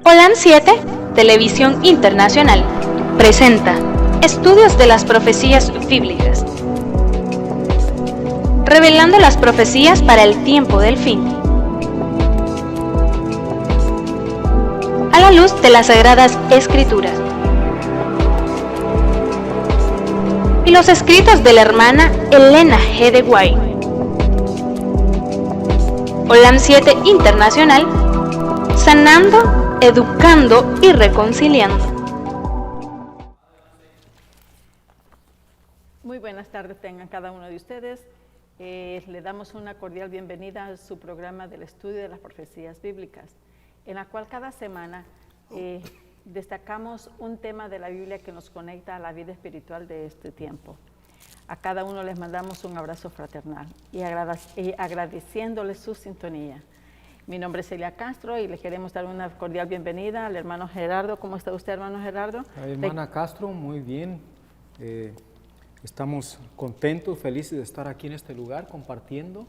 Holan 7, Televisión Internacional, presenta Estudios de las Profecías Bíblicas, revelando las profecías para el tiempo del fin, a la luz de las Sagradas Escrituras y los escritos de la hermana Elena G. de White. Holan 7 Internacional, sanando, educando y reconciliando. Muy buenas tardes tengan cada uno de ustedes. Le damos una cordial bienvenida a su programa del estudio de las profecías bíblicas, en la cual cada semana destacamos un tema de la Biblia que nos conecta a la vida espiritual de este tiempo. A cada uno les mandamos un abrazo fraternal y agradeciéndoles su sintonía. Mi nombre es Celia Castro y le queremos dar una cordial bienvenida al hermano Gerardo. ¿Cómo está usted, hermano Gerardo? Hermana Castro, muy bien. Estamos contentos, felices de estar aquí en este lugar compartiendo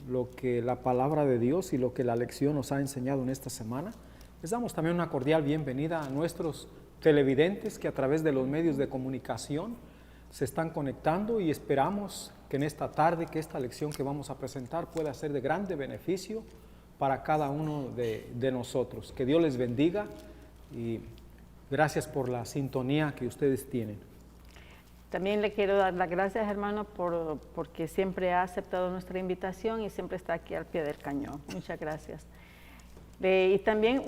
lo que la palabra de Dios y lo que la lección nos ha enseñado en esta semana. Les damos también una cordial bienvenida a nuestros televidentes que a través de los medios de comunicación se están conectando, y esperamos que en esta tarde, que esta lección que vamos a presentar pueda ser de grande beneficio para cada uno de nosotros. Que Dios les bendiga y gracias por la sintonía que ustedes tienen. También le quiero dar las gracias, hermano, porque siempre ha aceptado nuestra invitación y siempre está aquí al pie del cañón. Muchas gracias. Y también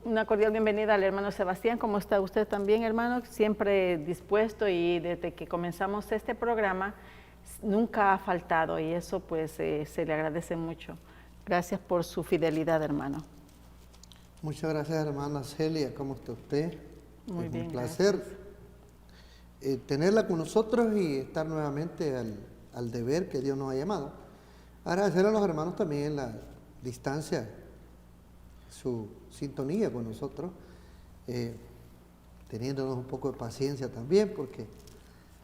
una cordial bienvenida al hermano Sebastián. ¿Cómo está usted también, hermano? Siempre dispuesto, y desde que comenzamos este programa nunca ha faltado, y eso pues se le agradece mucho. Gracias por su fidelidad, hermano. Muchas gracias, hermana Celia. ¿Cómo está usted? Muy bien, un placer tenerla con nosotros y estar nuevamente al deber que Dios nos ha llamado. Agradecer a los hermanos también en la distancia su sintonía con nosotros, teniéndonos un poco de paciencia también, porque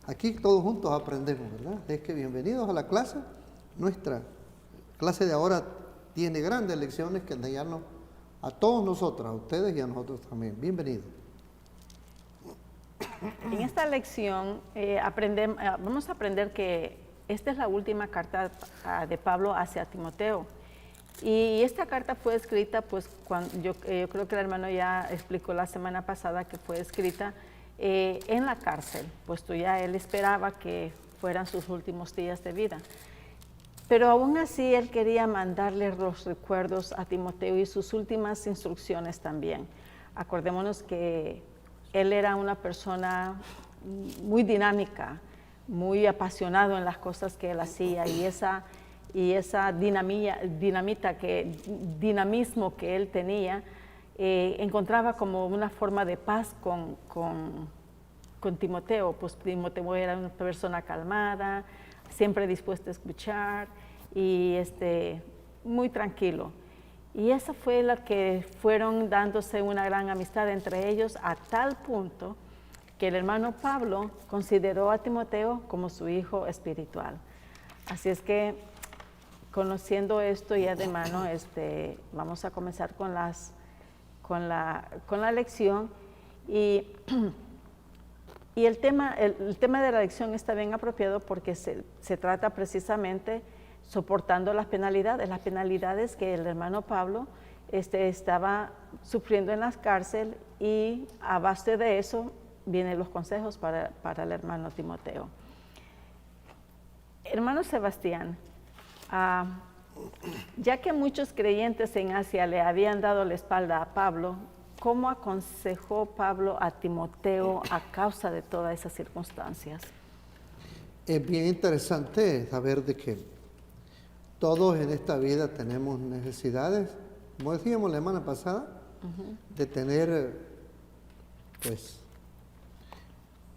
aquí todos juntos aprendemos, ¿verdad? Es que bienvenidos a la clase. Nuestra clase de ahora tiene grandes lecciones que enseñarnos a todos nosotros, a ustedes y a nosotros también. Bienvenidos. En esta lección vamos a aprender que esta es la última carta de Pablo hacia Timoteo. Y esta carta fue escrita, pues, yo creo que el hermano ya explicó la semana pasada que fue escrita en la cárcel, puesto ya él esperaba que fueran sus últimos días de vida. Pero aún así él quería mandarle los recuerdos a Timoteo y sus últimas instrucciones también. Acordémonos que él era una persona muy dinámica, muy apasionado en las cosas que él hacía, y esa dinamismo que él tenía, encontraba como una forma de paz con Timoteo. Pues Timoteo era una persona calmada, siempre dispuesto a escuchar y muy tranquilo. Y esa fue la que fueron dándose una gran amistad entre ellos, a tal punto que el hermano Pablo consideró a Timoteo como su hijo espiritual. Así es que, conociendo esto ya de mano, vamos a comenzar con la lección. Y el tema de la lección está bien apropiado porque se trata precisamente soportando las penalidades que el hermano Pablo estaba sufriendo en la cárcel, y a base de eso vienen los consejos para el hermano Timoteo. Hermano Sebastián, ya que muchos creyentes en Asia le habían dado la espalda a Pablo, ¿cómo aconsejó Pablo a Timoteo a causa de todas esas circunstancias? Es bien interesante saber de que todos en esta vida tenemos necesidades, como decíamos la semana pasada, de tener pues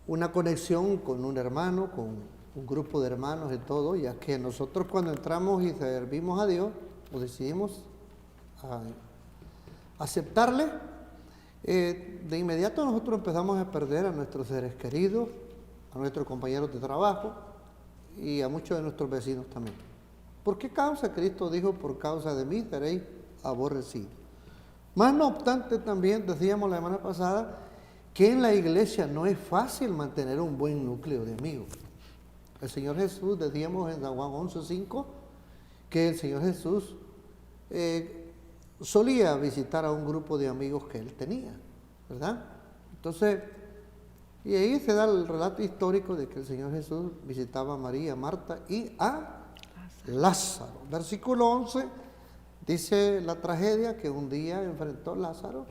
una conexión con un hermano, con un grupo de hermanos y todo, ya que nosotros cuando entramos y servimos a Dios o decidimos aceptarle, de inmediato nosotros empezamos a perder a nuestros seres queridos, a nuestros compañeros de trabajo y a muchos de nuestros vecinos también. ¿Por qué causa? Cristo dijo: por causa de mí seréis aborrecidos. Más no obstante, también decíamos la semana pasada que en la iglesia no es fácil mantener un buen núcleo de amigos. El Señor Jesús, decíamos en San Juan 11:5, que el Señor Jesús solía visitar a un grupo de amigos que él tenía, ¿verdad? Entonces, y ahí se da el relato histórico de que el Señor Jesús visitaba a María, a Marta y a Lázaro. Versículo 11 dice la tragedia que un día enfrentó Lázaro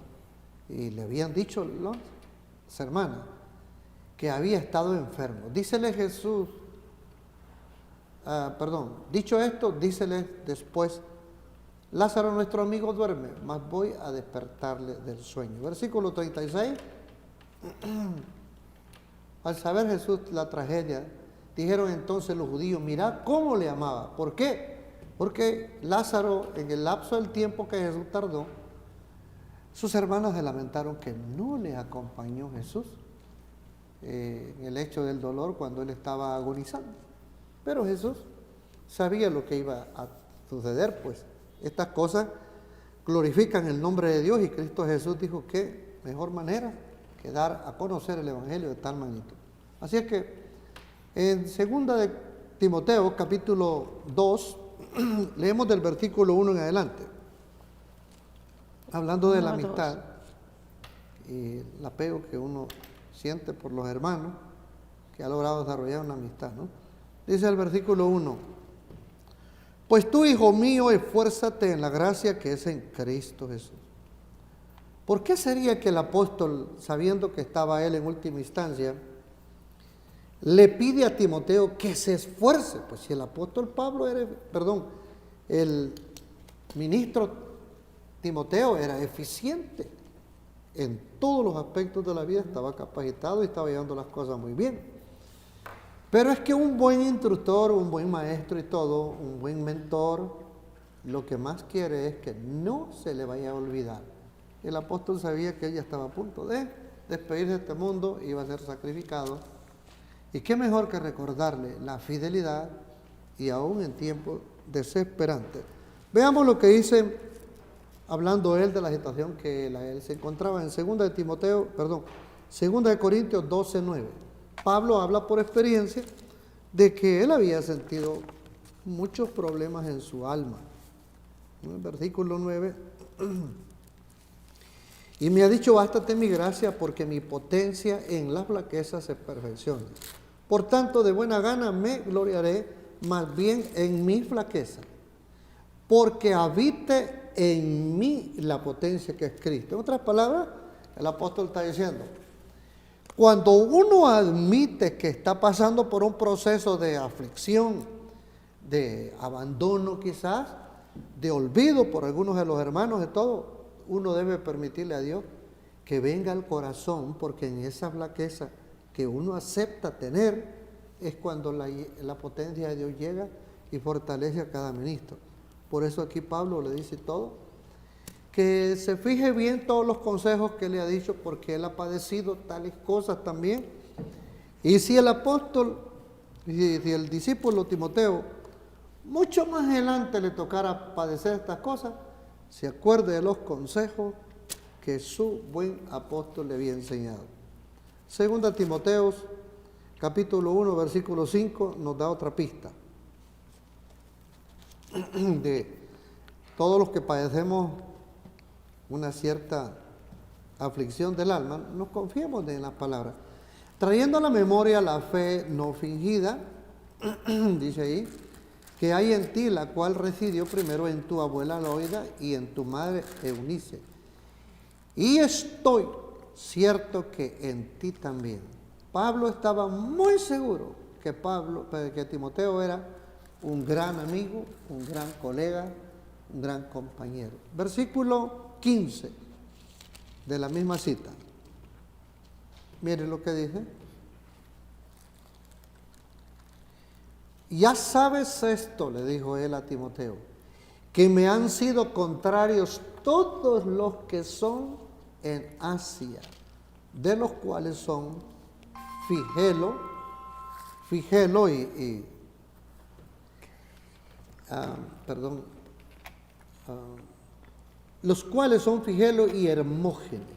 y le habían dicho las hermanas que había estado enfermo. Dícele Jesús, dicho esto, dícele después, Lázaro nuestro amigo duerme, mas voy a despertarle del sueño. Versículo 36, al saber Jesús la tragedia, dijeron entonces los judíos, mirad cómo le amaba. ¿Por qué? Porque Lázaro, en el lapso del tiempo que Jesús tardó, sus hermanos se lamentaron que no le acompañó Jesús en el hecho del dolor cuando él estaba agonizando. Pero Jesús sabía lo que iba a suceder, pues estas cosas glorifican el nombre de Dios y Cristo Jesús dijo que mejor manera que dar a conocer el Evangelio de tal magnitud. Así es que en 2 de Timoteo, capítulo 2, leemos del versículo 1 en adelante, hablando de la amistad y el apego que uno siente por los hermanos, que ha logrado desarrollar una amistad, ¿no? Dice el versículo 1, pues tú, hijo mío, esfuérzate en la gracia que es en Cristo Jesús. ¿Por qué sería que el apóstol, sabiendo que estaba él en última instancia, le pide a Timoteo que se esfuerce? Pues si el apóstol Pablo el ministro Timoteo era eficiente en todos los aspectos de la vida, estaba capacitado y estaba llevando las cosas muy bien. Pero es que un buen instructor, un buen maestro y todo, un buen mentor, lo que más quiere es que no se le vaya a olvidar. El apóstol sabía que él ya estaba a punto de despedirse de este mundo, iba a ser sacrificado. Y qué mejor que recordarle la fidelidad y aún en tiempos desesperantes. Veamos lo que dice, hablando él de la situación que él se encontraba en 2 de Corintios 12:9. Pablo habla por experiencia de que él había sentido muchos problemas en su alma. En el versículo 9, y me ha dicho, bástate mi gracia, porque mi potencia en las flaquezas se perfecciona. Por tanto, de buena gana me gloriaré más bien en mi flaqueza, porque habite en mí la potencia que es Cristo. En otras palabras, el apóstol está diciendo, cuando uno admite que está pasando por un proceso de aflicción, de abandono quizás, de olvido por algunos de los hermanos de todo, uno debe permitirle a Dios que venga al corazón, porque en esa flaqueza que uno acepta tener es cuando la potencia de Dios llega y fortalece a cada ministro. Por eso aquí Pablo le dice todo, que se fije bien todos los consejos que le ha dicho, porque él ha padecido tales cosas también. Y si el apóstol, si el discípulo Timoteo, mucho más adelante le tocara padecer estas cosas, se acuerde de los consejos que su buen apóstol le había enseñado. 2 Timoteo, capítulo 1, versículo 5, nos da otra pista de todos los que padecemos una cierta aflicción del alma, nos confiemos en la palabra, trayendo a la memoria la fe no fingida, dice ahí, que hay en ti, la cual residió primero en tu abuela Loida y en tu madre Eunice. Y estoy cierto que en ti también. Pablo estaba muy seguro que Timoteo era un gran amigo, un gran colega, un gran compañero. Versículo 15 de la misma cita. Mire lo que dice. Ya sabes esto, le dijo él a Timoteo, que me han sido contrarios todos los que son en Asia, de los cuales son Figelo y los cuales son Figelo y Hermógenes.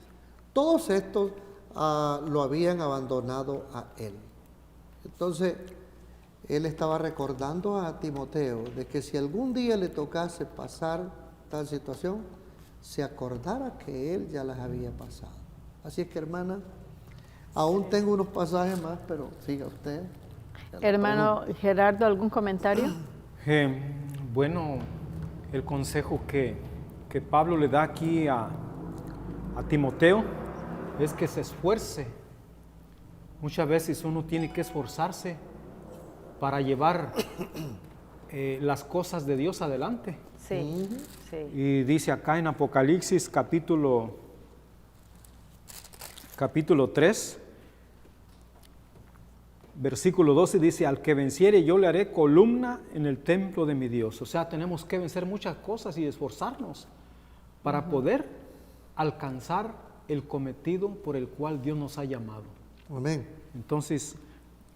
Todos estos lo habían abandonado a él. Entonces, él estaba recordando a Timoteo de que si algún día le tocase pasar tal situación, se acordara que él ya las había pasado. Así es que, hermana, aún tengo unos pasajes más, pero siga usted. Hermano Gerardo, ¿algún comentario? Bueno, el consejo que Pablo le da aquí a Timoteo es que se esfuerce. Muchas veces uno tiene que esforzarse para llevar las cosas de Dios adelante. Sí, sí. Y dice acá en Apocalipsis capítulo 3, versículo 12, dice: al que venciere yo le haré columna en el templo de mi Dios. O sea, tenemos que vencer muchas cosas y esforzarnos para poder alcanzar el cometido por el cual Dios nos ha llamado. Amén. Entonces,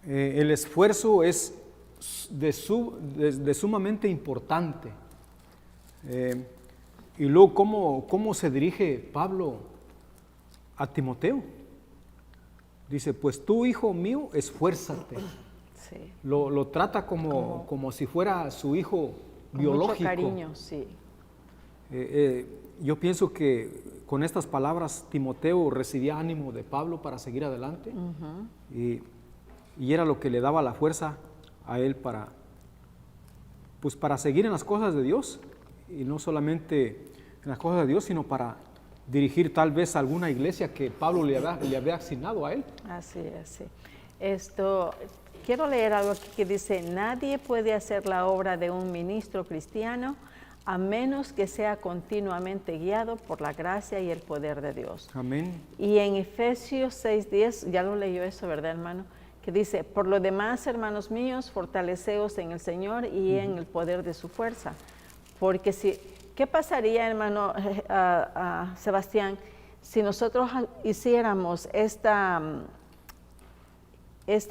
el esfuerzo es de sumamente importante. Y luego, ¿cómo se dirige Pablo a Timoteo? Dice: pues tú, hijo mío, esfuérzate. Sí. Lo trata como si fuera su hijo Con biológico. mucho cariño, sí. Yo pienso que con estas palabras Timoteo recibía ánimo de Pablo para seguir adelante. Y era lo que le daba la fuerza a él para seguir en las cosas de Dios, y no solamente en las cosas de Dios, sino para dirigir tal vez alguna iglesia que Pablo le había asignado a él. Así es, sí. Quiero leer algo aquí que dice: nadie puede hacer la obra de un ministro cristiano a menos que sea continuamente guiado por la gracia y el poder de Dios. Amén. Y en Efesios 6:10, ya lo leyó eso, ¿verdad, hermano? Que dice: por lo demás, hermanos míos, fortaleceos en el Señor y en el poder de su fuerza. Porque ¿qué pasaría, hermano Sebastián, si nosotros hiciéramos esta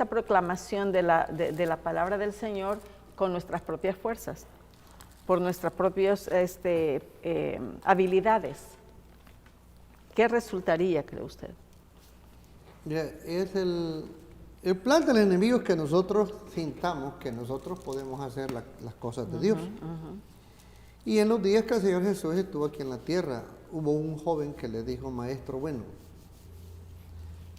proclamación de la palabra del Señor con nuestras propias fuerzas, por nuestras propias habilidades? ¿Qué resultaría, cree usted? Es el plan del enemigo, es que nosotros sintamos que nosotros podemos hacer las cosas de Dios. Y en los días que el Señor Jesús estuvo aquí en la tierra, hubo un joven que le dijo: maestro, bueno,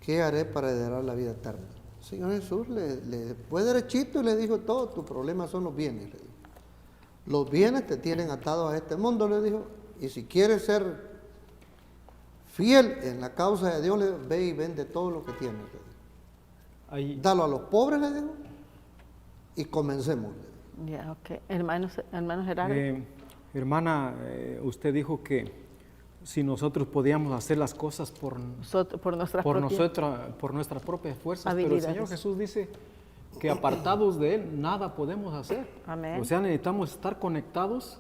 ¿qué haré para heredar la vida eterna? El Señor Jesús le fue derechito y le dijo: todo tu problema son los bienes. Le dijo. Los bienes te tienen atado a este mundo, le dijo, y si quieres ser fiel en la causa de Dios, ve y vende todo lo que tienes. Dalo a los pobres, le digo, y comencemos. Ya, ok. Hermano Gerardo. Hermana, usted dijo que si nosotros podíamos hacer las cosas por nuestras propias fuerzas, habilidades. Pero el Señor Jesús dice que apartados de Él nada podemos hacer. Amén. O sea, necesitamos estar conectados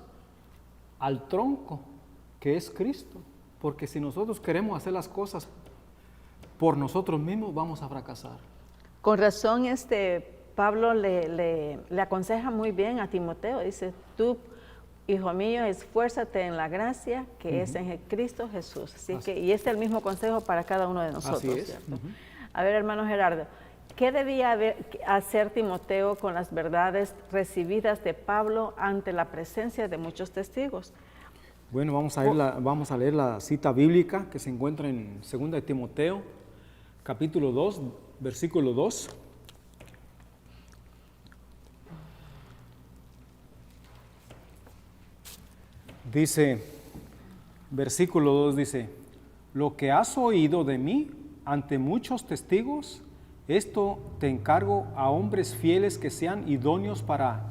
al tronco que es Cristo, porque si nosotros queremos hacer las cosas por nosotros mismos, vamos a fracasar. Con razón, Pablo le aconseja muy bien a Timoteo. Dice: tú, hijo mío, esfuérzate en la gracia que es en Cristo Jesús. Y es el mismo consejo para cada uno de nosotros. Así es. ¿Cierto? A ver, hermano Gerardo, ¿qué debía hacer Timoteo con las verdades recibidas de Pablo ante la presencia de muchos testigos? Bueno, vamos a leer la cita bíblica que se encuentra en 2 de Timoteo, capítulo 2, versículo 2. Dice, versículo 2 dice: lo que has oído de mí ante muchos testigos, esto te encargo a hombres fieles que sean idóneos para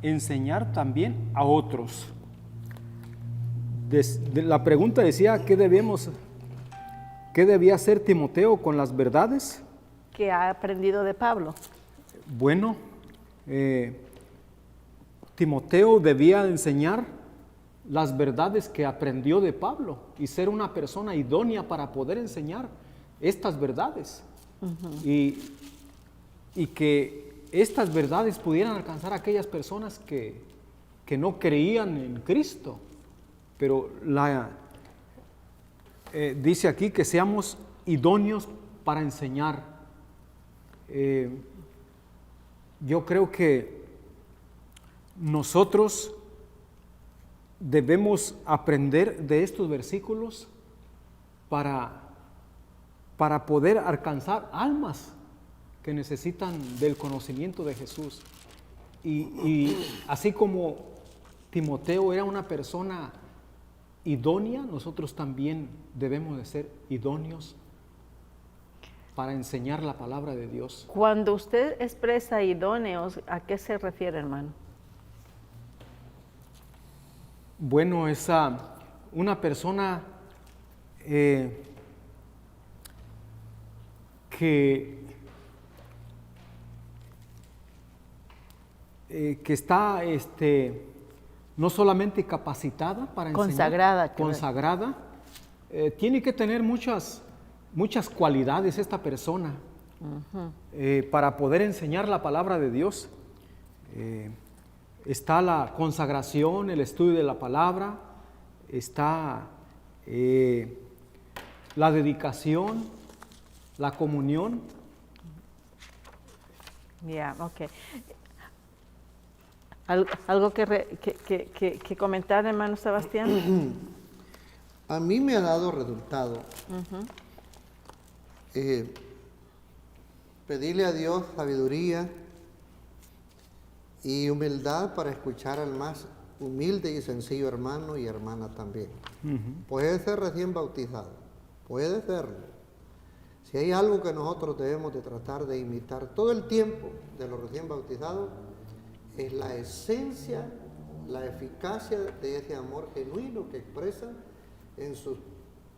enseñar también a otros. La pregunta decía: ¿qué debía hacer Timoteo con las verdades que ha aprendido de Pablo? Bueno, Timoteo debía enseñar las verdades que aprendió de Pablo y ser una persona idónea para poder enseñar estas verdades. Y que estas verdades pudieran alcanzar a aquellas personas que no creían en Cristo. Pero dice aquí que seamos idóneos para enseñar. Yo creo que nosotros debemos aprender de estos versículos para poder alcanzar almas que necesitan del conocimiento de Jesús. Y así como Timoteo era una persona idónea, nosotros también debemos de ser idóneos para enseñar la palabra de Dios. Cuando usted expresa idóneos, ¿a qué se refiere, hermano? Bueno, es una persona que está no solamente capacitada para enseñar, consagrada, tiene que tener muchas cualidades esta persona para poder enseñar la palabra de Dios. Está la consagración, el estudio de la palabra, está la dedicación, la comunión. Ya, ok. ¿Algo que comentar, hermano Sebastián? A mí me ha dado resultado pedirle a Dios sabiduría y humildad para escuchar al más humilde y sencillo hermano y hermana también. Puede ser recién bautizado, puede serlo. Si hay algo que nosotros debemos de tratar de imitar todo el tiempo de los recién bautizados, es la esencia, la eficacia de ese amor genuino que expresan en sus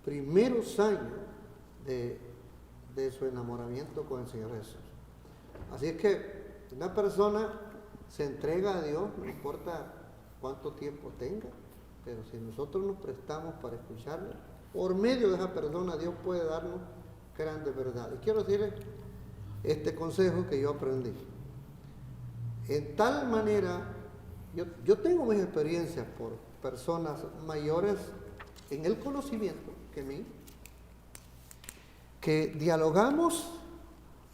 primeros años de su enamoramiento con el Señor Jesús. Así es que una persona se entrega a Dios, no importa cuánto tiempo tenga, pero si nosotros nos prestamos para escucharle, por medio de esa persona Dios puede darnos grandes verdades. Y quiero decirles este consejo que yo aprendí. En tal manera, yo tengo mis experiencias por personas mayores en el conocimiento que mí, que dialogamos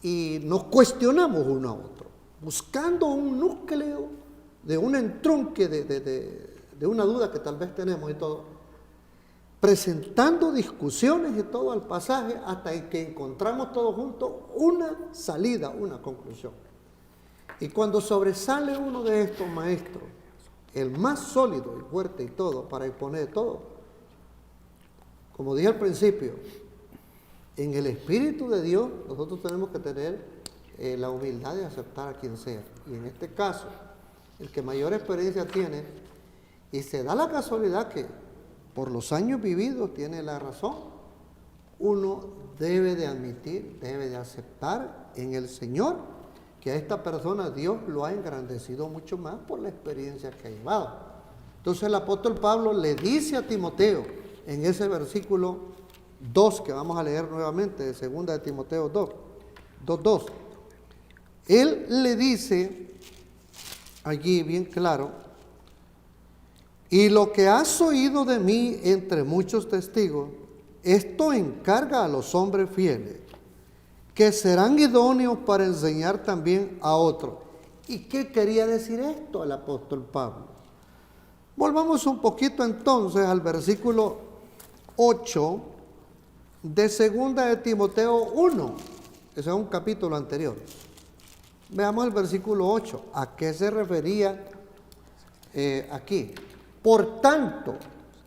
y nos cuestionamos uno a otro, buscando un núcleo de un entronque de una duda que tal vez tenemos y todo, presentando discusiones y todo al pasaje hasta que encontramos todos juntos una salida, una conclusión. Y cuando sobresale uno de estos maestros, el más sólido y fuerte y todo, para exponer todo, como dije al principio, en el Espíritu de Dios nosotros tenemos que tener la humildad de aceptar a quien sea. Y en este caso, el que mayor experiencia tiene, y se da la casualidad que por los años vividos tiene la razón, uno debe de admitir, debe de aceptar en el Señor que a esta persona Dios lo ha engrandecido mucho más por la experiencia que ha llevado. Entonces el apóstol Pablo le dice a Timoteo en ese versículo 2 que vamos a leer nuevamente de 2 de Timoteo 2:2. Él le dice allí bien claro: y lo que has oído de mí entre muchos testigos, esto encarga a los hombres fieles, que serán idóneos para enseñar también a otros. ¿Y qué quería decir esto el apóstol Pablo? Volvamos un poquito entonces al versículo 8 de 2 de Timoteo 1. Ese es un capítulo anterior. Veamos el versículo 8. ¿A qué se refería aquí? Por tanto,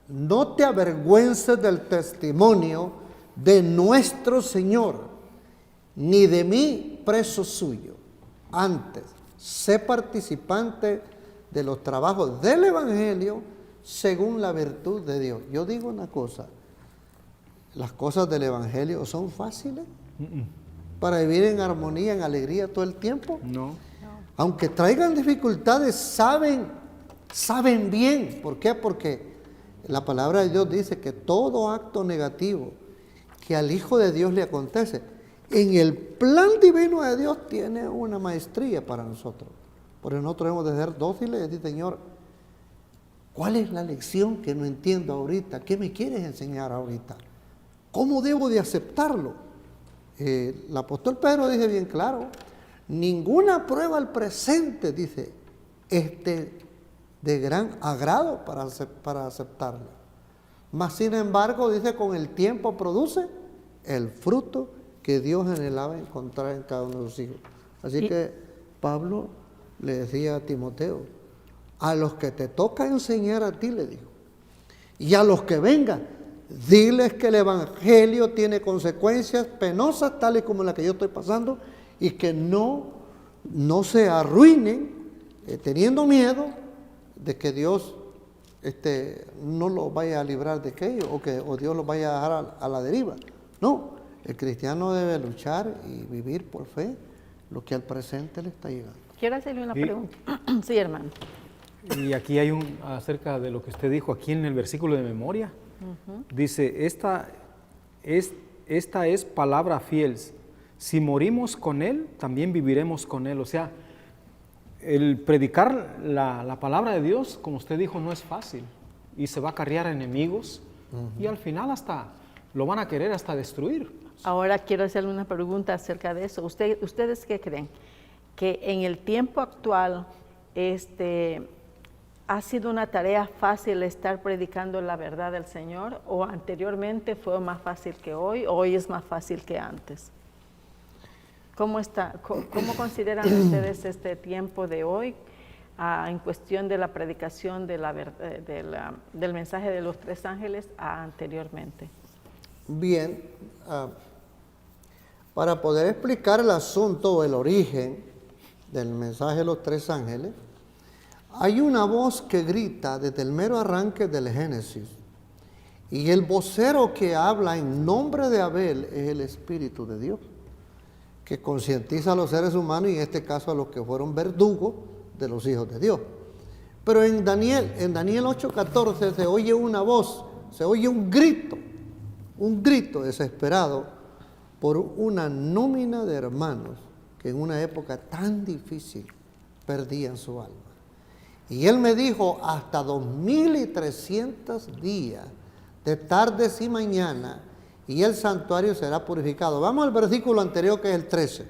no te avergüences del testimonio de nuestro Señor, ni de mí preso suyo. Antes, sé participante de los trabajos del Evangelio según la virtud de Dios. Yo digo una cosa, las cosas del Evangelio son fáciles para vivir en armonía, en alegría todo el tiempo. No. Aunque traigan dificultades, saben bien. ¿Por qué? Porque la palabra de Dios dice que todo acto negativo que al Hijo de Dios le acontece, en el plan divino de Dios tiene una maestría para nosotros. Por eso nosotros debemos de ser dóciles y decir: Señor, ¿cuál es la lección que no entiendo ahorita? ¿Qué me quieres enseñar ahorita? ¿Cómo debo de aceptarlo? El apóstol Pedro dice bien claro, ninguna prueba al presente, dice, de gran agrado para aceptarla. Mas sin embargo, dice, con el tiempo produce el fruto que Dios anhelaba encontrar en cada uno de sus hijos. Así que Pablo le decía a Timoteo, a los que te toca enseñar a ti, le dijo, y a los que vengan, diles que el evangelio tiene consecuencias penosas, tales como la que yo estoy pasando, y que no se arruinen teniendo miedo de que Dios no los vaya a librar de aquello, o Dios los vaya a dejar a la deriva. No, el cristiano debe luchar y vivir por fe lo que al presente le está llegando. Quiero hacerle una pregunta. Sí, hermano. Y aquí hay acerca de lo que usted dijo aquí en el versículo de memoria. Dice, esta es palabra fiel. Si morimos con Él, también viviremos con Él. O sea, el predicar la palabra de Dios, como usted dijo, no es fácil. Y se va a acarrear enemigos. Y al final hasta lo van a querer hasta destruir. Ahora quiero hacerle una pregunta acerca de eso. ¿Ustedes qué creen? Que en el tiempo actual, ¿ha sido una tarea fácil estar predicando la verdad del Señor? ¿O anteriormente fue más fácil que hoy? ¿O hoy es más fácil que antes? ¿Cómo consideran ustedes este tiempo de hoy en cuestión de la predicación de del mensaje de los tres ángeles anteriormente? Bien, para poder explicar el asunto o el origen del mensaje de los tres ángeles, hay una voz que grita desde el mero arranque del Génesis, y el vocero que habla en nombre de Abel es el Espíritu de Dios, que concientiza a los seres humanos y en este caso a los que fueron verdugos de los hijos de Dios. Pero en Daniel 8:14 se oye una voz, se oye un grito desesperado por una nómina de hermanos que en una época tan difícil perdían su alma. Y él me dijo, hasta 2300 días, de tardes y mañana, y el santuario será purificado. Vamos al versículo anterior, que es el 13.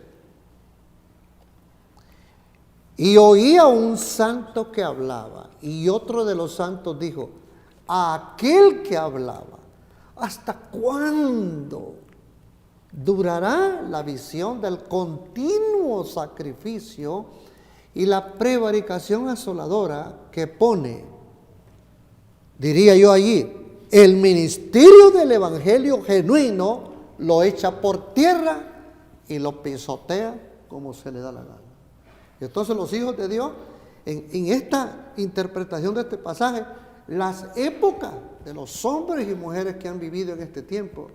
Y oía un santo que hablaba, y otro de los santos dijo, a aquel que hablaba, ¿hasta cuándo durará la visión del continuo sacrificio y la prevaricación asoladora que pone, diría yo allí, el ministerio del evangelio genuino, lo echa por tierra y lo pisotea como se le da la gana? Y entonces los hijos de Dios, en esta interpretación de este pasaje, las épocas de los hombres y mujeres que han vivido en este tiempo,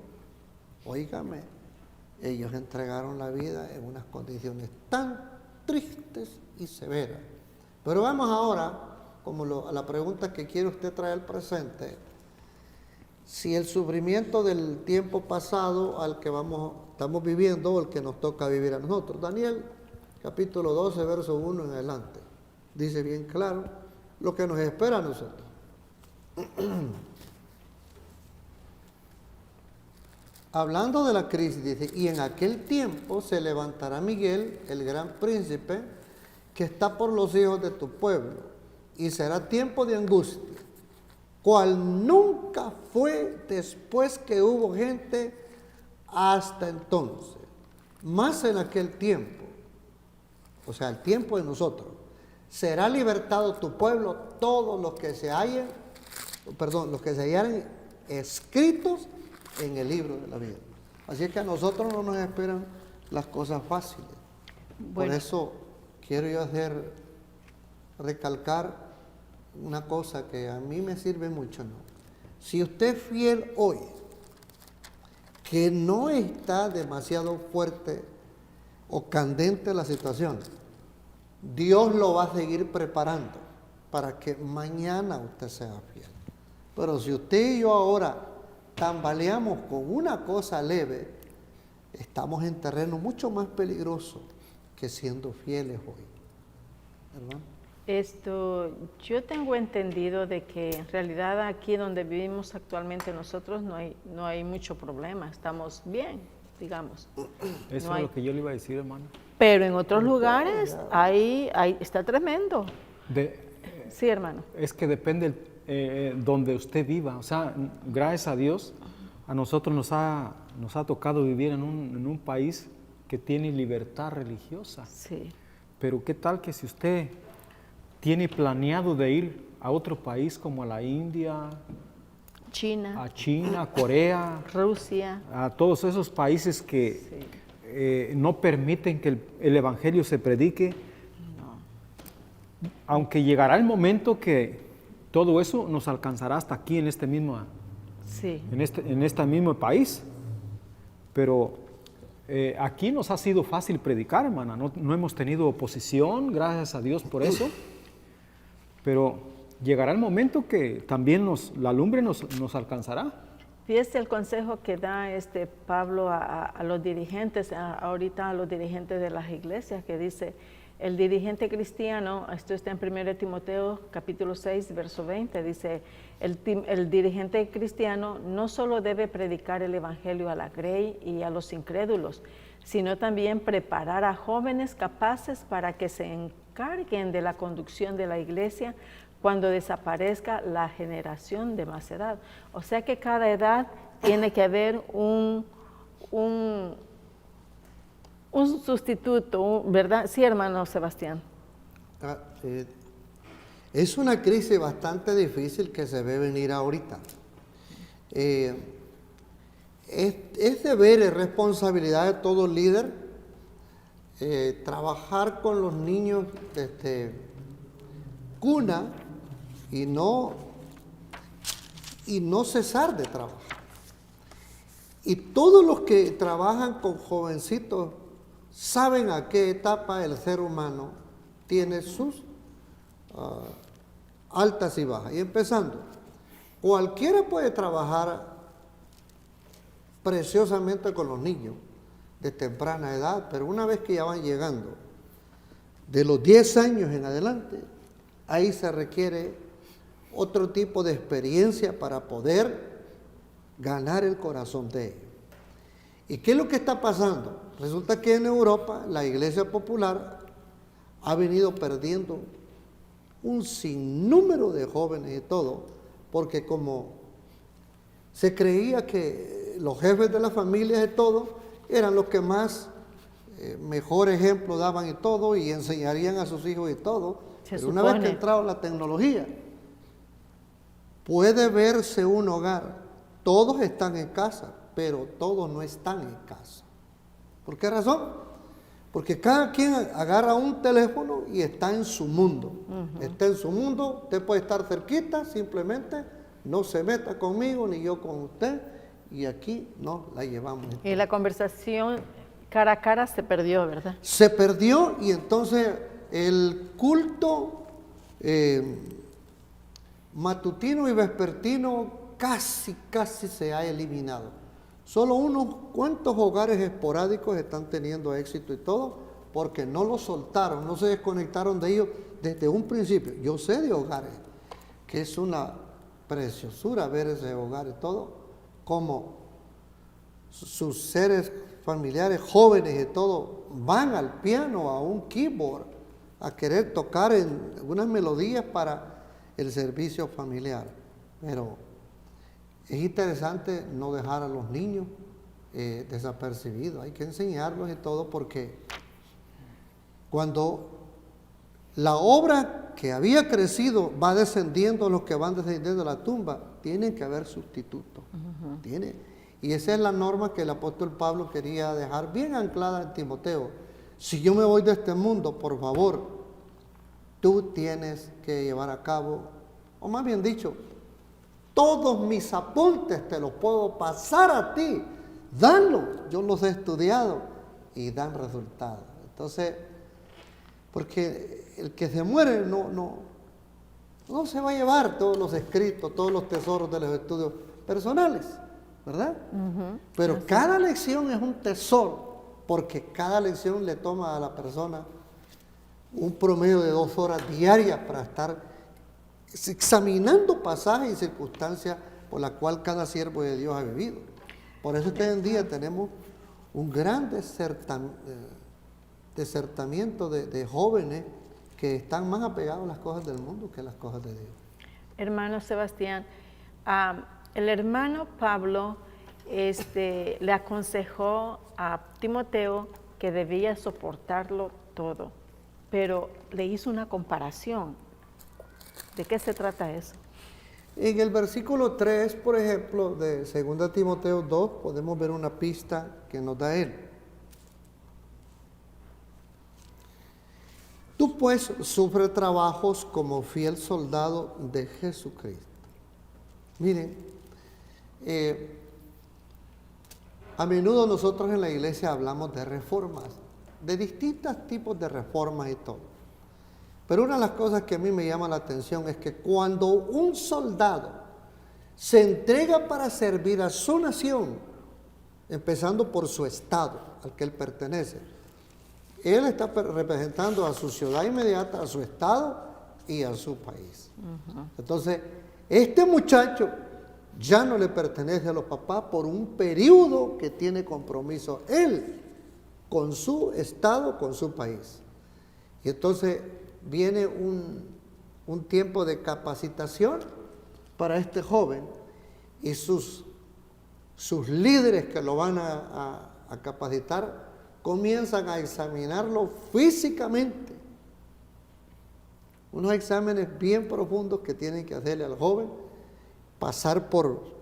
óigame, ellos entregaron la vida en unas condiciones tan tristes y severas. Pero vamos ahora, a la pregunta que quiere usted traer al presente, si el sufrimiento del tiempo pasado al que estamos viviendo o el que nos toca vivir a nosotros. Daniel, capítulo 12, verso 1 en adelante, dice bien claro lo que nos espera a nosotros. Hablando de la crisis, dice, y en aquel tiempo se levantará Miguel, el gran príncipe, que está por los hijos de tu pueblo, y será tiempo de angustia, cual nunca fue después que hubo gente hasta entonces. Más en aquel tiempo, o sea, el tiempo de nosotros, será libertado tu pueblo, todos los que se hallaren escritos en el libro de la vida. Así que a nosotros no nos esperan las cosas fáciles. Bueno. Por eso quiero yo recalcar una cosa que a mí me sirve mucho, ¿no? Si usted es fiel hoy, que no está demasiado fuerte o candente la situación, Dios lo va a seguir preparando para que mañana usted sea fiel. Pero si usted y yo ahora tambaleamos con una cosa leve, estamos en terreno mucho más peligroso que siendo fieles hoy, ¿verdad? Yo tengo entendido de que en realidad aquí donde vivimos actualmente nosotros no hay mucho problema, estamos bien, digamos. Eso No es hay. lo que yo le iba a decir, hermano. Pero en otros lugares ahí está tremendo. Sí, hermano. Es que depende donde usted viva. O sea, gracias a Dios, a nosotros nos ha tocado vivir en un país que tiene libertad religiosa. Sí. Pero ¿qué tal que si usted tiene planeado de ir a otro país como a la India, China, a China, Corea, Rusia. a todos esos países que no permiten que el Evangelio se predique? Aunque llegará el momento que todo eso nos alcanzará hasta aquí en este mismo país. Pero aquí nos ha sido fácil predicar, hermana. No hemos tenido oposición, gracias a Dios por eso. Pero llegará el momento que también la lumbre nos alcanzará. Fíjese el consejo que da Pablo a los dirigentes, ahorita a los dirigentes de las iglesias, que dice, el dirigente cristiano, esto está en 1 Timoteo capítulo 6, verso 20, dice, el dirigente cristiano no solo debe predicar el evangelio a la grey y a los incrédulos, sino también preparar a jóvenes capaces para que se encarguen de la conducción de la iglesia cuando desaparezca la generación de más edad. O sea que cada edad tiene que haber un sustituto, ¿verdad? Sí, hermano Sebastián. Es una crisis bastante difícil que se ve venir ahorita. Es deber y responsabilidad de todo líder trabajar con los niños desde cuna y no cesar de trabajar. Y todos los que trabajan con jovencitos saben a qué etapa el ser humano tiene sus altas y bajas. Y empezando, cualquiera puede trabajar preciosamente con los niños de temprana edad, pero una vez que ya van llegando de los 10 años en adelante, ahí se requiere otro tipo de experiencia para poder ganar el corazón de ellos. ¿Y qué es lo que está pasando? Resulta que en Europa la Iglesia Popular ha venido perdiendo un sinnúmero de jóvenes y todo, porque como se creía que los jefes de las familias y todo eran los que más mejor ejemplo daban y todo, y enseñarían a sus hijos y todo. Pero una vez que ha entrado la tecnología, puede verse un hogar, todos están en casa, pero todos no están en casa. ¿Por qué razón? Porque cada quien agarra un teléfono y está en su mundo. Está en su mundo, usted puede estar cerquita, simplemente no se meta conmigo ni yo con usted, y aquí no la llevamos. Y la conversación cara a cara se perdió, ¿verdad? Se perdió, y entonces el culto matutino y vespertino casi se ha eliminado. Solo unos cuantos hogares esporádicos están teniendo éxito y todo, porque no lo soltaron, no se desconectaron de ellos desde un principio. Yo sé de hogares que es una preciosura ver ese hogar y todo, como sus seres familiares jóvenes y todo van al piano, a un keyboard, a querer tocar en unas melodías para el servicio familiar. Pero es interesante no dejar a los niños desapercibidos, hay que enseñarlos y todo, porque cuando la obra que había crecido va descendiendo, los que van descendiendo a la tumba, tienen que haber sustitutos. Y esa es la norma que el apóstol Pablo quería dejar bien anclada en Timoteo. Si yo me voy de este mundo, por favor, tú tienes que llevar a cabo, o más bien dicho, todos mis apuntes te los puedo pasar a ti. Danlos, yo los he estudiado y dan resultados. Entonces, porque el que se muere no se va a llevar todos los escritos, todos los tesoros de los estudios personales, ¿verdad? Pero cada lección es un tesoro, porque cada lección le toma a la persona un promedio de 2 horas diarias para estar examinando pasajes y circunstancias por las cuales cada siervo de Dios ha vivido. Por eso hoy en día tenemos un gran desertamiento de jóvenes que están más apegados a las cosas del mundo que a las cosas de Dios. Hermano Sebastián, el hermano Pablo le aconsejó a Timoteo que debía soportarlo todo, pero le hizo una comparación. ¿De qué se trata eso? En el versículo 3, por ejemplo, de 2 Timoteo 2, podemos ver una pista que nos da él. Tú pues sufre trabajos como fiel soldado de Jesucristo. Miren, a menudo nosotros en la iglesia hablamos de reformas, de distintos tipos de reformas y todo. Pero una de las cosas que a mí me llama la atención es que cuando un soldado se entrega para servir a su nación, empezando por su estado al que él pertenece, él está representando a su ciudad inmediata, a su estado y a su país. Entonces, este muchacho ya no le pertenece a los papás por un periodo que tiene compromiso él con su estado, con su país. Y entonces viene un tiempo de capacitación para este joven y sus líderes que lo van a capacitar comienzan a examinarlo físicamente. Unos exámenes bien profundos que tienen que hacerle al joven, pasar por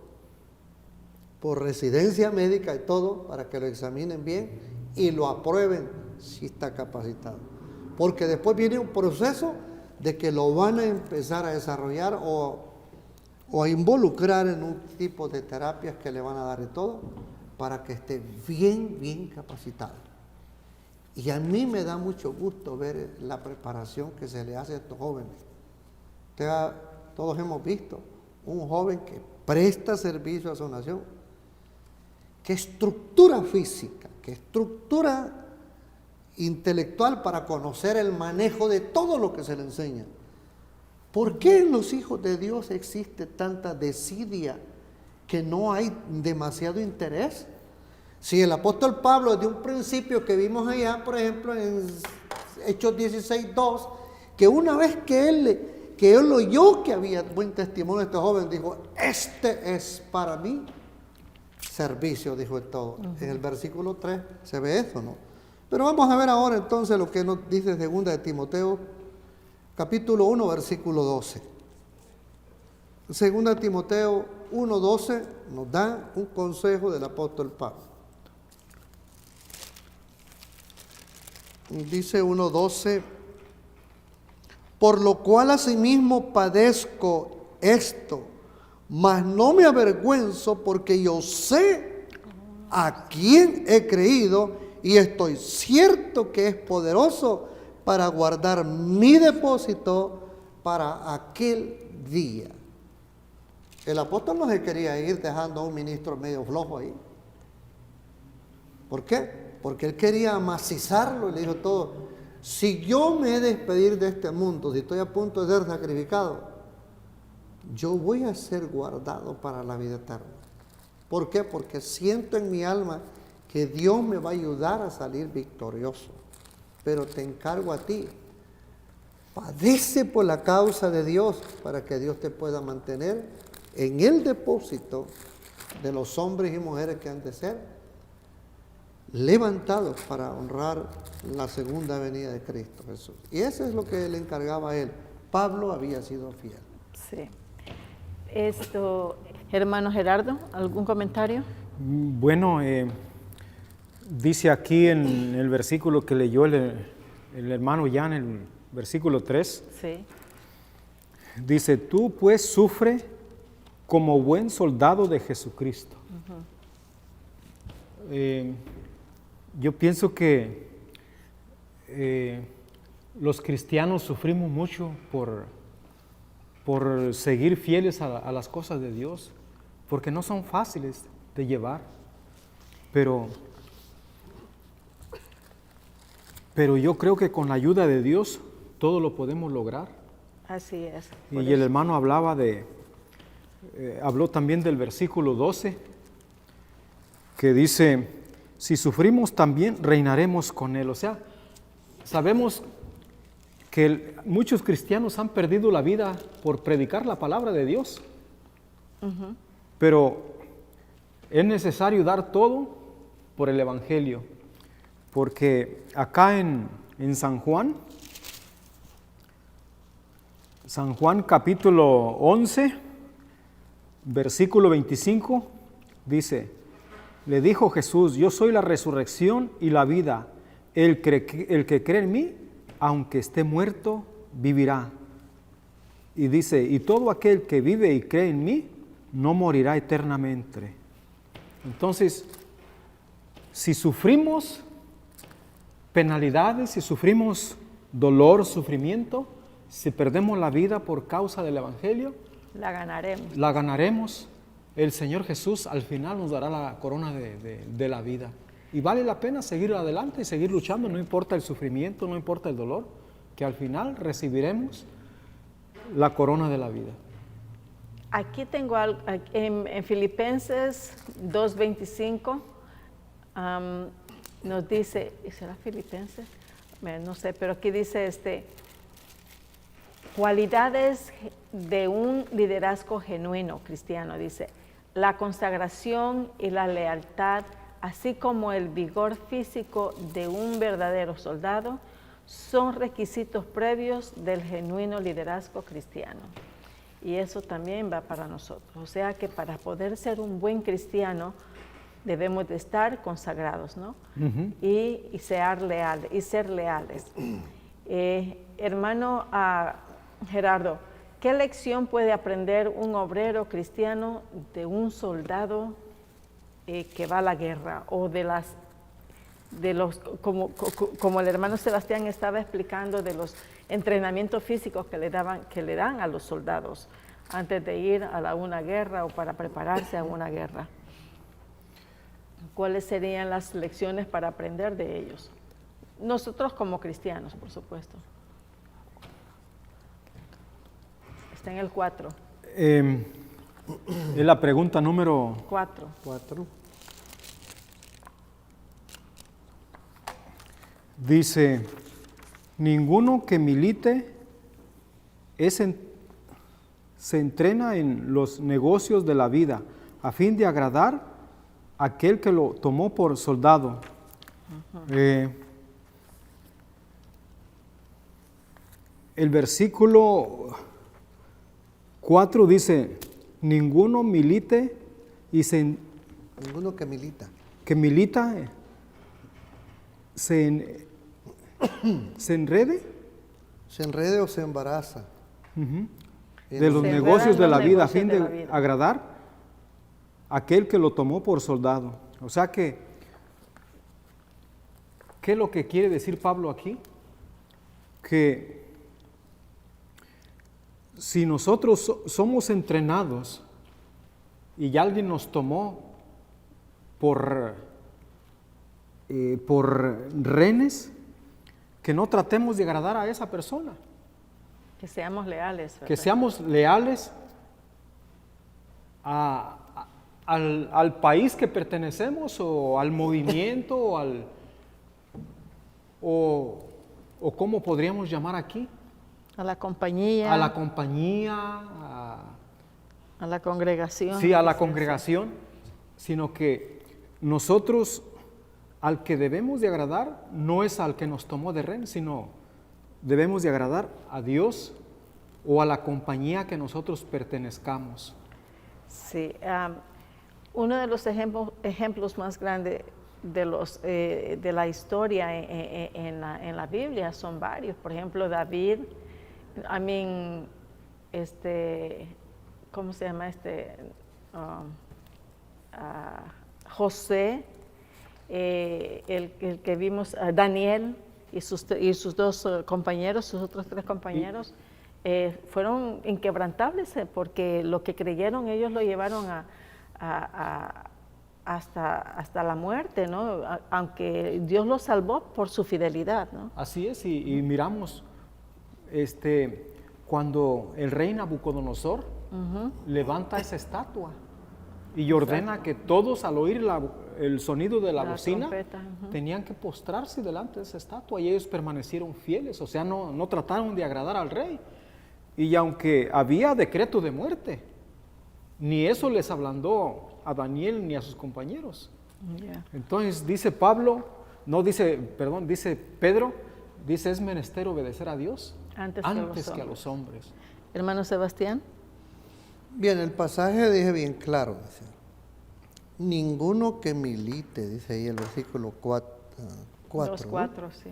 residencia médica y todo para que lo examinen bien y lo aprueben si está capacitado. Porque después viene un proceso de que lo van a empezar a desarrollar o a involucrar en un tipo de terapias que le van a dar y todo para que esté bien capacitado. Y a mí me da mucho gusto ver la preparación que se le hace a estos jóvenes. Todos hemos visto un joven que presta servicio a su nación. Qué estructura física, qué estructura intelectual para conocer el manejo de todo lo que se le enseña. ¿Por qué en los hijos de Dios existe tanta desidia que no hay demasiado interés? Si el apóstol Pablo, desde un principio que vimos allá, por ejemplo, en Hechos 16:2, que una vez que él oyó que había buen testimonio de este joven, dijo, este es para mí servicio, dijo el todo. En el versículo 3 se ve eso, ¿no? Pero vamos a ver ahora entonces lo que nos dice 2 de Timoteo, capítulo 1, versículo 12. 2 de Timoteo 1:12 nos da un consejo del apóstol Pablo. Dice 1:12, por lo cual asimismo padezco esto, mas no me avergüenzo porque yo sé a quién he creído y estoy cierto que es poderoso para guardar mi depósito para aquel día. El apóstol no se quería ir dejando a un ministro medio flojo ahí. ¿Por qué? Porque él quería amacizarlo y le dijo todo, si yo me he de despedir de este mundo, si estoy a punto de ser sacrificado, yo voy a ser guardado para la vida eterna. ¿Por qué? Porque siento en mi alma que Dios me va a ayudar a salir victorioso. Pero te encargo a ti, padece por la causa de Dios para que Dios te pueda mantener en el depósito de los hombres y mujeres que han de ser levantados para honrar la segunda venida de Cristo Jesús. Y eso es lo que le encargaba a él. Pablo había sido fiel. Sí. Hermano Gerardo, ¿algún comentario? Bueno, dice aquí en el versículo que leyó el hermano Jan, el versículo 3, Sí. dice, tú pues sufre como buen soldado de Jesucristo. Yo pienso que los cristianos sufrimos mucho por seguir fieles a las cosas de Dios, porque no son fáciles de llevar, pero Pero yo creo que con la ayuda de Dios todo lo podemos lograr. Así es. Y el hermano habló también del versículo 12, que dice, si sufrimos también reinaremos con Él. O sea, sabemos que muchos cristianos han perdido la vida por predicar la palabra de Dios. Pero es necesario dar todo por el Evangelio. Porque acá en San Juan capítulo 11, versículo 25, dice, le dijo Jesús, yo soy la resurrección y la vida. El que cree en mí, aunque esté muerto, vivirá. Y dice, y todo aquel que vive y cree en mí, no morirá eternamente. Entonces, si sufrimos penalidades, si sufrimos dolor, sufrimiento, si perdemos la vida por causa del Evangelio, la ganaremos. La ganaremos. El Señor Jesús al final nos dará la corona de la vida. Y vale la pena seguir adelante y seguir luchando, no importa el sufrimiento, no importa el dolor, que al final recibiremos la corona de la vida. Aquí tengo algo, en Filipenses 2:25 nos dice, ¿será Filipenses? No sé, pero aquí dice cualidades de un liderazgo genuino cristiano, dice, la consagración y la lealtad, así como el vigor físico de un verdadero soldado, son requisitos previos del genuino liderazgo cristiano. Y eso también va para nosotros. O sea que para poder ser un buen cristiano debemos de estar consagrados, ¿no? Y ser leales. Hermano Gerardo, ¿qué lección puede aprender un obrero cristiano de un soldado que va a la guerra? O como el hermano Sebastián estaba explicando, de los entrenamientos físicos que le dan a los soldados antes de ir a una guerra o para prepararse a una guerra. ¿Cuáles serían las lecciones para aprender de ellos? Nosotros como cristianos, por supuesto. Está en el 4. Es la pregunta número 4. Dice, ninguno que milite se entrena en los negocios de la vida a fin de agradar a aquel que lo tomó por soldado. El versículo 4 dice, ninguno milite y ninguno que milita. Que milita se enrede. Se enrede o se embaraza. De los negocios de la vida a fin de agradar a aquel que lo tomó por soldado. O sea que, ¿qué es lo que quiere decir Pablo aquí? Que si nosotros somos entrenados y alguien nos tomó por rehenes, que no tratemos de agradar a esa persona. Que seamos leales. ¿verdad? Que seamos leales al país que pertenecemos, o al movimiento, o ¿cómo podríamos llamar aquí? A la compañía. A la compañía. A la congregación. Sí, a la congregación. Sino que nosotros, al que debemos de agradar, no es al que nos tomó de rehén, sino debemos de agradar a Dios o a la compañía que nosotros pertenezcamos. Sí, uno de los ejemplos más grandes de la historia en la Biblia son varios. Por ejemplo, David, ¿cómo se llama José, el que vimos, Daniel y sus dos compañeros, sus otros 3 compañeros, fueron inquebrantables porque lo que creyeron ellos lo llevaron hasta la muerte, ¿no? Aunque Dios lo salvó por su fidelidad, ¿no? Así es, y miramos cuando el rey Nabucodonosor levanta esa estatua y ordena que todos al oír el sonido de la bocina trompeta, tenían que postrarse delante de esa estatua, y ellos permanecieron fieles, o sea, no trataron de agradar al rey. Y aunque había decreto de muerte, ni eso les ablandó a Daniel ni a sus compañeros. Yeah. Entonces dice Pedro, dice, es menester obedecer a Dios Antes que a los hombres. Hermano Sebastián. Bien, el pasaje dice bien claro, dice, ninguno que milite, dice ahí el versículo 4. Los 4, sí.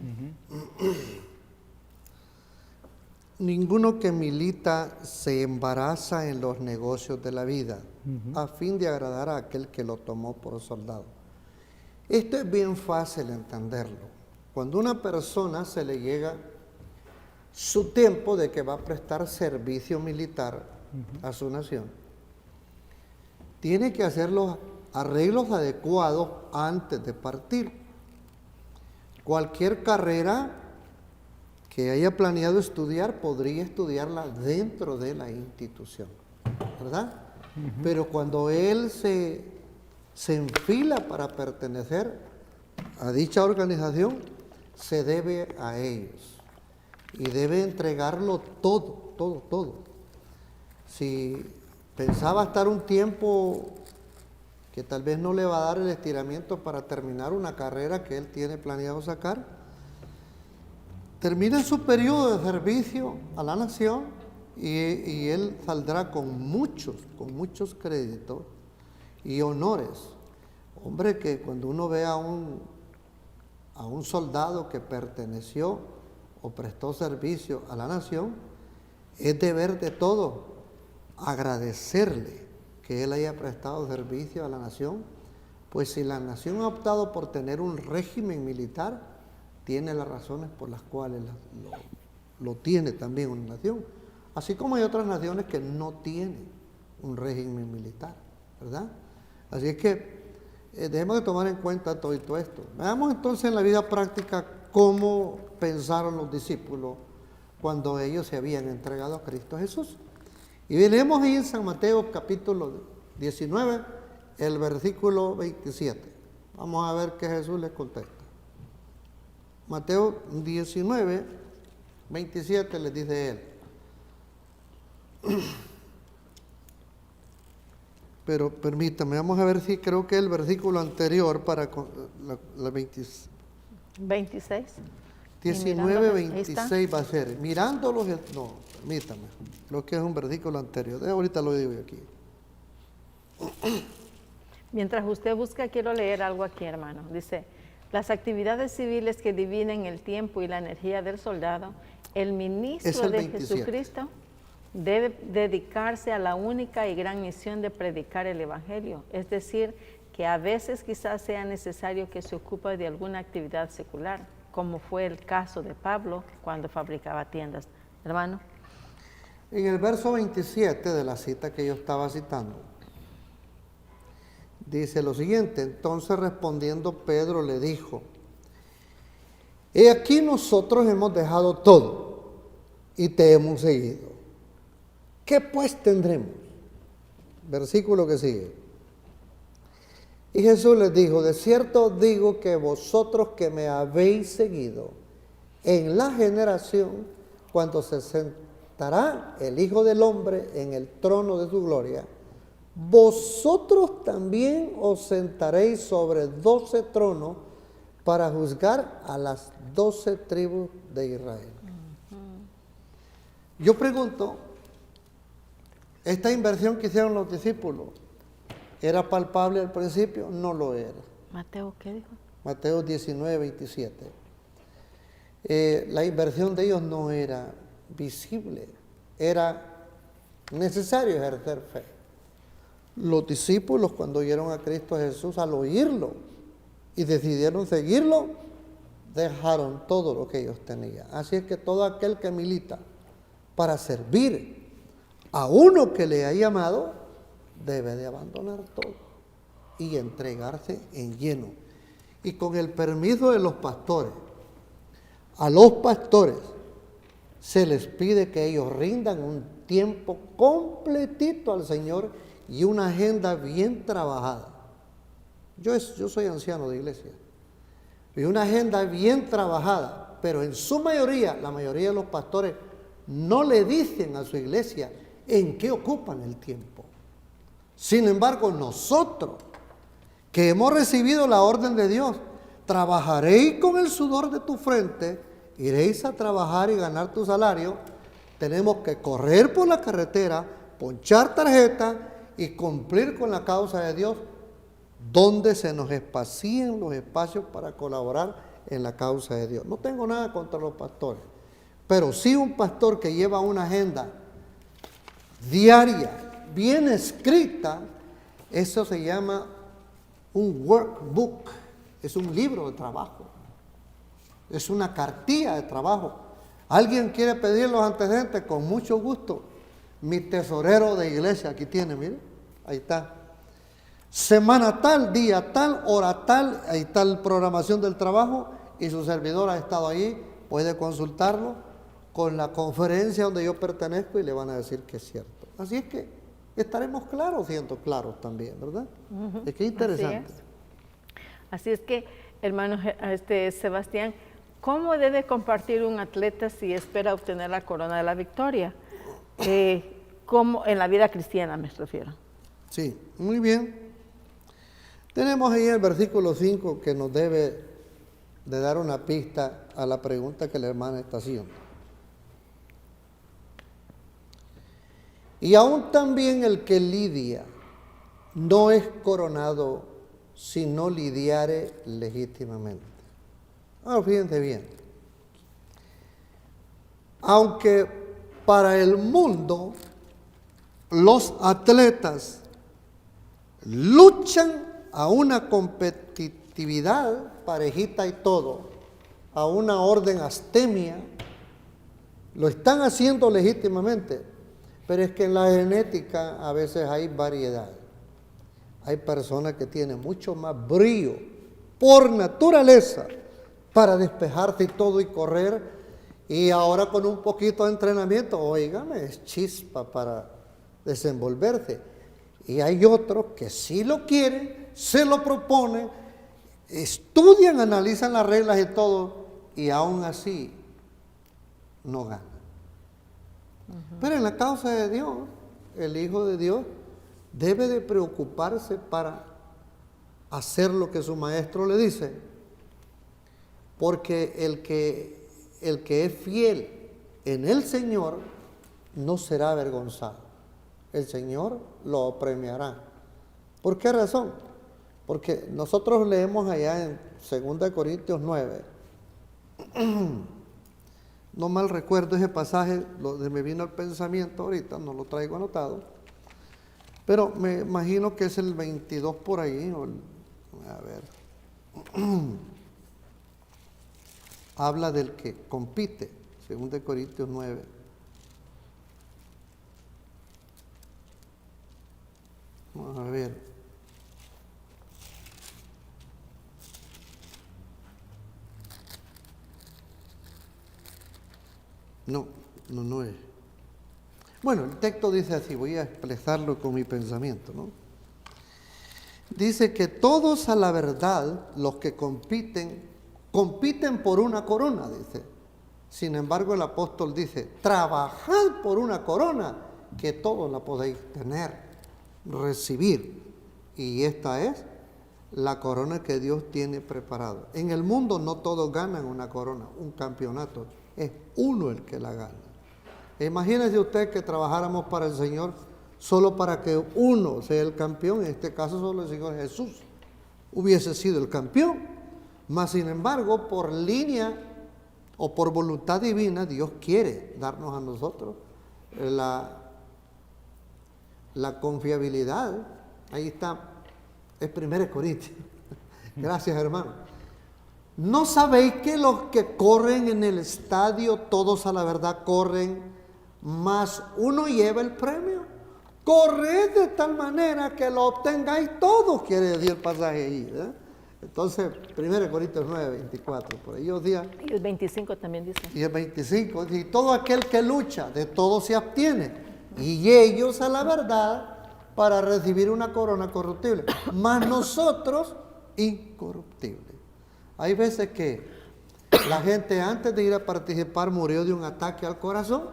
Ninguno que milita se embaraza en los negocios de la vida, a fin de agradar a aquel que lo tomó por soldado. Esto es bien fácil entenderlo. Cuando a una persona se le llega su tiempo de que va a prestar servicio militar a su nación, tiene que hacer los arreglos adecuados antes de partir. Cualquier carrera que haya planeado estudiar, podría estudiarla dentro de la institución, ¿verdad? Pero cuando él se enfila para pertenecer a dicha organización, se debe a ellos y debe entregarlo todo. Si pensaba estar un tiempo que tal vez no le va a dar el estiramiento para terminar una carrera que él tiene planeado sacar, termina su periodo de servicio a la nación y él saldrá con muchos créditos y honores. Hombre, que cuando uno ve a un soldado que perteneció o prestó servicio a la nación, es deber de todo agradecerle que él haya prestado servicio a la nación, pues si la nación ha optado por tener un régimen militar, tiene las razones por las cuales lo tiene también una nación. Así como hay otras naciones que no tienen un régimen militar, ¿verdad? Así es que debemos de tomar en cuenta todo esto. Veamos entonces en la vida práctica cómo pensaron los discípulos cuando ellos se habían entregado a Cristo Jesús. Y leemos ahí en San Mateo capítulo 19, el versículo 27. Vamos a ver qué Jesús les contesta. Mateo 19, 27 les dice él. Pero permítame, vamos a ver si creo que el versículo anterior para la 26. 19, 26 va a ser. Mirándolos, no, permítame, lo que es un versículo anterior. Ahorita lo digo yo aquí. Mientras usted busca, quiero leer algo aquí, hermano. Dice, las actividades civiles que dividen el tiempo y la energía del soldado, el ministro de Jesucristo debe dedicarse a la única y gran misión de predicar el Evangelio. Es decir, que a veces quizás sea necesario que se ocupe de alguna actividad secular, como fue el caso de Pablo cuando fabricaba tiendas. Hermano. En el verso 27 de la cita que yo estaba citando, dice lo siguiente: entonces respondiendo Pedro le dijo, he aquí nosotros hemos dejado todo y te hemos seguido. ¿Qué pues tendremos? Versículo que sigue. Y Jesús les dijo, de cierto os digo que vosotros que me habéis seguido, en la generación, cuando se sentará el Hijo del Hombre en el trono de su gloria, vosotros también os sentaréis sobre 12 tronos para juzgar a las 12 tribus de Israel. Yo pregunto, ¿esta inversión que hicieron los discípulos era palpable al principio? No lo era. Mateo, ¿qué dijo? Mateo 19, 27. La inversión de ellos no era visible, era necesario ejercer fe. Los discípulos, cuando oyeron a Cristo Jesús, al oírlo y decidieron seguirlo, dejaron todo lo que ellos tenían. Así es que todo aquel que milita para servir a uno que le ha llamado, debe de abandonar todo. y entregarse en lleno. Y con el permiso de los pastores, a los pastores se les pide que ellos rindan un tiempo completito al Señor y una agenda bien trabajada. Yo soy anciano de iglesia. Y una agenda bien trabajada, pero en su mayoría, la mayoría de los pastores no le dicen a su iglesia en qué ocupan el tiempo. Sin embargo, nosotros que hemos recibido la orden de Dios, trabajaréis con el sudor de tu frente, iréis a trabajar y ganar tu salario, tenemos que correr por la carretera, ponchar tarjeta y cumplir con la causa de Dios, donde se nos espacien los espacios para colaborar en la causa de Dios. No tengo nada contra los pastores, pero sí un pastor que lleva una agenda diaria, bien escrita, eso se llama un workbook, es un libro de trabajo, es una cartilla de trabajo. ¿Alguien quiere pedir los antecedentes? Con mucho gusto. Mi tesorero de iglesia, aquí tiene, mire, ahí está. Semana tal, día tal, hora tal, ahí está la programación del trabajo y su servidor ha estado ahí, puede consultarlo con la conferencia donde yo pertenezco y le van a decir que es cierto. Así es que estaremos claros, siendo claros también, ¿verdad? Es que interesante. Así es que, hermano Sebastián, ¿cómo debe compartir un atleta si espera obtener la corona de la victoria? ¿Cómo en la vida cristiana me refiero? Sí, muy bien. Tenemos ahí el versículo 5 que nos debe de dar una pista a la pregunta que la hermana está haciendo. Y aún también el que lidia no es coronado si no lidiare legítimamente. Ahora fíjense bien. Aunque para el mundo los atletas luchan a una competitividad parejita y todo, a una orden astemia, lo están haciendo legítimamente, pero es que en la genética a veces hay variedad. Hay personas que tienen mucho más brillo por naturaleza para despejarse y todo y correr, y ahora con un poquito de entrenamiento, óigame, es chispa para desenvolverse. Y hay otros que sí lo quieren, se lo proponen, estudian, analizan las reglas y todo, y aún así no ganan. Pero en la causa de Dios, el Hijo de Dios debe de preocuparse para hacer lo que su maestro le dice, porque el que es fiel en el Señor no será avergonzado. El Señor lo premiará. ¿Por qué razón? Porque nosotros leemos allá en 2 Corintios 9, no mal recuerdo ese pasaje, me vino al pensamiento ahorita, no lo traigo anotado, pero me imagino que es el 22 por ahí, a ver, habla del que compite, 2 Corintios 9. Vamos a ver. No es. Bueno, el texto dice así, voy a expresarlo con mi pensamiento, ¿no? Dice que todos a la verdad, los que compiten por una corona, dice. Sin embargo, el apóstol dice, trabajad por una corona, que todos la podéis tener, recibir. Y esta es la corona que Dios tiene preparada. En el mundo no todos ganan una corona, un campeonato. Es uno el que la gana. Imagínese usted que trabajáramos para el Señor solo para que uno sea el campeón. En este caso solo el Señor Jesús hubiese sido el campeón. Mas sin embargo, por línea o por voluntad divina, Dios quiere darnos a nosotros la confiabilidad. Ahí está, es 1 Corintios. Gracias, hermano. ¿No sabéis que los que corren en el estadio, todos a la verdad corren, mas uno lleva el premio? corred de tal manera que lo obtengáis todos, quiere decir el pasaje ahí, ¿verdad? Entonces, 1 Corintios 9, 24, por ellos días. Y el 25 también dice. Y el 25, y todo aquel que lucha, de todo se abstiene, y ellos a la verdad, para recibir una corona corruptible, mas nosotros incorruptible. Hay veces que la gente antes de ir a participar murió de un ataque al corazón,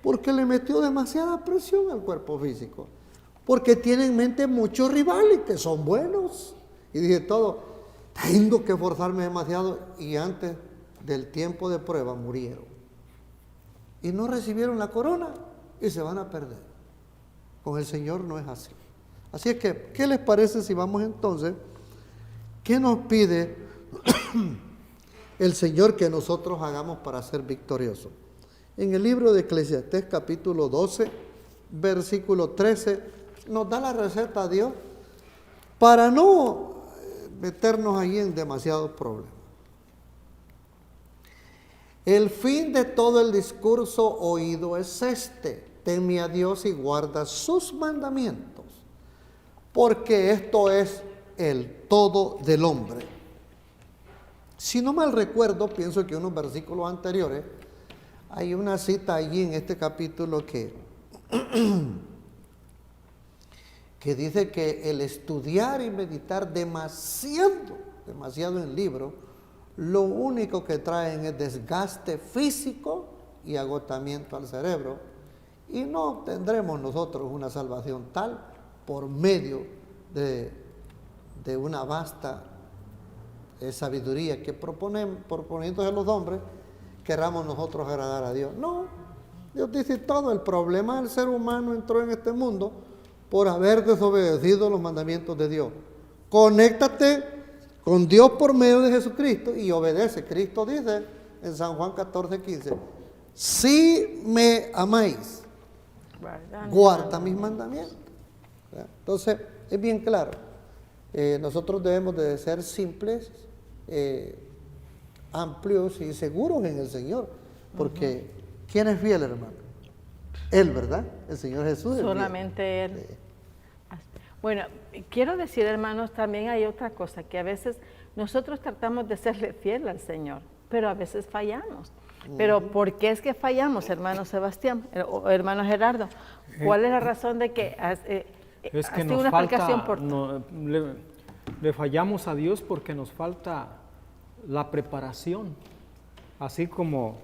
porque le metió demasiada presión al cuerpo físico, porque tiene en mente muchos rivales que son buenos, y dije todo, tengo que esforzarme demasiado, y antes del tiempo de prueba murieron y no recibieron la corona y se van a perder. Con el Señor no es así. Así es que, ¿qué les parece si vamos entonces? ¿Qué nos pide el Señor que nosotros hagamos para ser victoriosos? En el libro de Eclesiastés capítulo 12, versículo 13, nos da la receta a Dios para no meternos ahí en demasiados problemas. El fin de todo el discurso oído es este: teme a Dios y guarda sus mandamientos, porque esto es el todo del hombre. Si no mal recuerdo, pienso que unos versículos anteriores, hay una cita allí en este capítulo que dice que el estudiar y meditar demasiado en libros, lo único que traen es desgaste físico y agotamiento al cerebro, y no tendremos nosotros una salvación tal por medio de una vasta sabiduría que proponiéndose los hombres, queramos nosotros agradar a Dios. No, Dios dice todo, el problema del ser humano entró en este mundo por haber desobedecido los mandamientos de Dios. Conéctate con Dios por medio de Jesucristo y obedece. Cristo dice en San Juan 14, 15, si me amáis, guarda mis mandamientos. Entonces, es bien claro, nosotros debemos de ser simples, amplios y seguros en el Señor, porque ¿quién es fiel, hermano? Él, ¿verdad? El Señor Jesús. Solamente Él. Bueno, quiero decir, hermanos, también hay otra cosa, que a veces nosotros tratamos de serle fiel al Señor, pero a veces fallamos. Pero ¿por qué es que fallamos, hermano Sebastián, o hermano Gerardo? ¿Cuál es la razón de que es que nos falta, le fallamos a Dios porque nos falta la preparación? Así como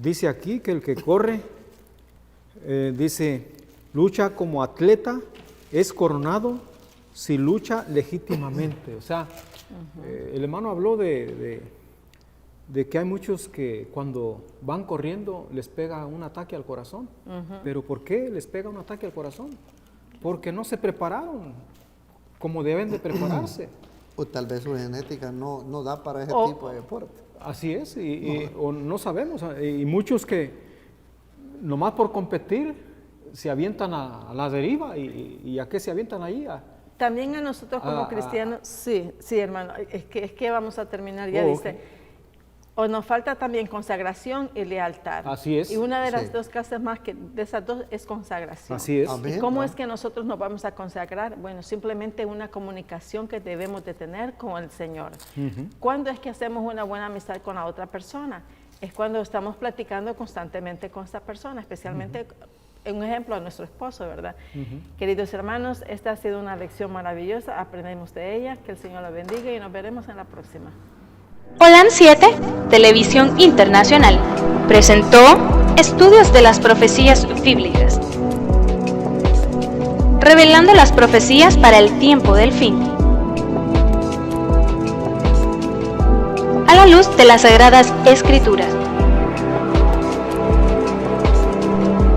dice aquí que el que corre, dice, lucha como atleta, es coronado si lucha legítimamente. O sea, el hermano habló de que hay muchos que cuando van corriendo les pega un ataque al corazón. ¿Pero por qué les pega un ataque al corazón? Porque no se prepararon como deben de prepararse. O tal vez su genética no da para ese tipo de deporte. Así es, o no sabemos. Y muchos que nomás por competir se avientan a la deriva. ¿Y a qué se avientan ahí? También a nosotros como cristianos, sí, hermano, es que vamos a terminar, ya dice, okay. O nos falta también consagración y lealtad. Así es. Y una de las dos cosas más que de esas dos es consagración. Así es. ¿Y cómo es que nosotros nos vamos a consagrar? Bueno, simplemente una comunicación que debemos de tener con el Señor. ¿Cuándo es que hacemos una buena amistad con la otra persona? Es cuando estamos platicando constantemente con esta persona, especialmente, un ejemplo, a nuestro esposo, ¿verdad? Queridos hermanos, esta ha sido una lección maravillosa, aprendemos de ella, que el Señor la bendiga y nos veremos en la próxima. Holan 7, Televisión Internacional, presentó Estudios de las Profecías Bíblicas, revelando las profecías para el tiempo del fin, a la luz de las Sagradas Escrituras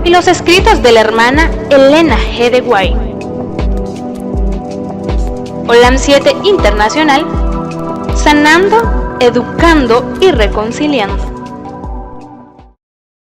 y los escritos de la hermana Elena G. de White. Holan 7 Internacional, sanando, educando y reconciliando.